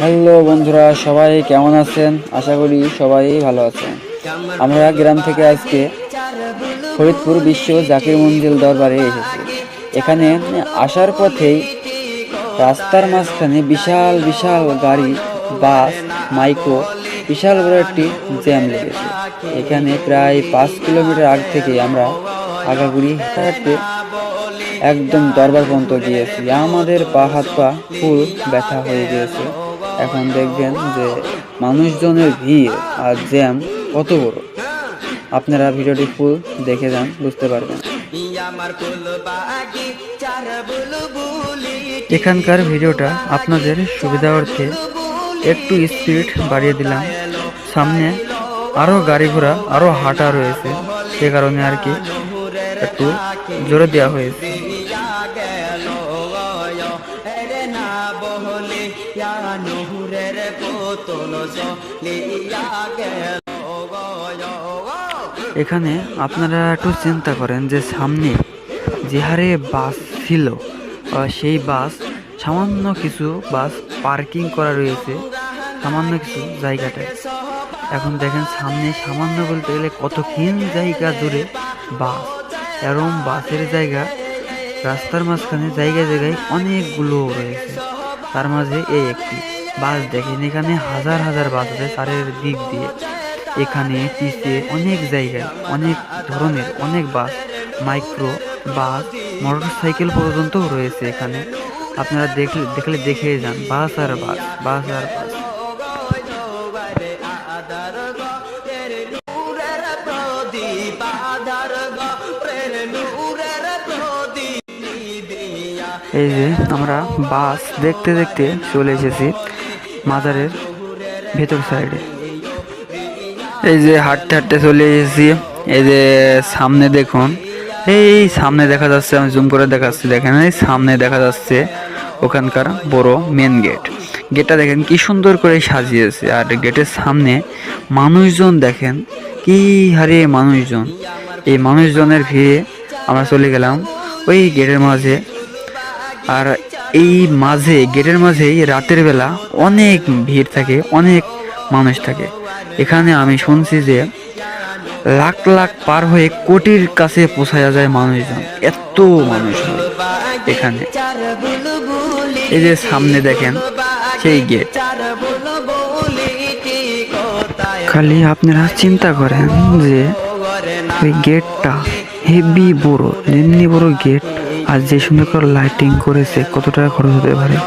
Hello বন্ধুরা, সবাই কেমন আছেন? আশা করি সবাই ভালো আছেন। আমরা গ্রাম থেকে আজকে ফরিদপুর বিশ্ব জাকির মঞ্জিল দরবারে এসেছি। এখানে আসার পথেই রাস্তার মাঝখানে বিশাল বিশাল গাড়ি, বাস, মাইক্রো, বিশাল বড় একটি জ্যাম লেগেছে। এখানে প্রায় 5 কিলোমিটার আগ থেকে আমরা আগাগুড়ি হাঁটতে একদম দরবার পর্যন্ত গিয়েছি। আমাদের পা হাত পা ফুল ব্যথা হয়ে গিয়েছে। এখন দেখবেন যে মানুষজনের ভিড় আর জ্যাম কত বড়। আপনারা ভিডিওটি ফুল দেখে যান, বুঝতে পারবেন। এখানকার ভিডিওটা আপনাদের সুবিধার্থে একটু স্পিড বাড়িয়ে দিলাম। সামনে আরও গাড়ি ঘোড়া আরও হাঁটা রয়েছে, সে কারণে আর কি একটু জোরে দেওয়া হয়েছে। এখানে আপনারা একটু চিন্তা করেন যে সামনে যে হারে বাস ছিল, সেই বাস সামান্য কিছু বাস পার্কিং করা রয়েছে সামান্য কিছু জায়গাটায়। এখন দেখেন সামনে সামান্য বলতে গেলে কতক্ষণ জায়গা জুড়ে বাস, এরম বাসের জায়গা রাস্তার মাঝখানে জায়গায় জায়গায় অনেকগুলো রয়েছে। তার মাঝে এই একটি বাস দেখেন, এখানে হাজার হাজার বাস আছে চারের দিক দিয়ে। এখানে পিছে অনেক জায়গায় অনেক ধরনের অনেক বাস, মাইক্রো বাস, মোটর সাইকেল পর্যন্ত রয়েছে এখানে। আপনারা দেখলে দেখে যান, বাস আর বাস, বাস আর বাস। এই যে আমরা বাস দেখতে দেখতে চলে এসেছি মাজারের ভেতর সাইডে। এই যে হাঁটতে হাঁটতে চলে এসেছি। এই যে সামনে দেখুন, এই সামনে দেখা যাচ্ছে, আমি জুম করে দেখাচ্ছি, দেখেন এই সামনে দেখা যাচ্ছে ওখানকার বড় মেন গেট। গেটটা দেখেন কি সুন্দর করে সাজিয়েছে। আর গেটের সামনে মানুষজন দেখেন কি হারে মানুষজন। এই মানুষজনের ভিড়ে আমরা চলে গেলাম ওই গেটের মাঝে। আর এই মাঝে গেটের মাঝেই রাতের বেলা অনেক ভিড় থাকে, অনেক মানুষ থাকে। এখানে আমি শুনছি যে লাখ লাখ পার হয়ে কোটির কাছে পৌঁছায়া যায় মানুষজন, এত মানুষ হয় এখানে। এই যে সামনে দেখেন সেই গেট। খালি আপনারা চিন্তা করেন যে ওই গেটটা হেভি বড়, যেমনি বড় গেট আর যে সুন্দর করে লাইটিং করেছে, কত টাকা খরচ হতে পারে।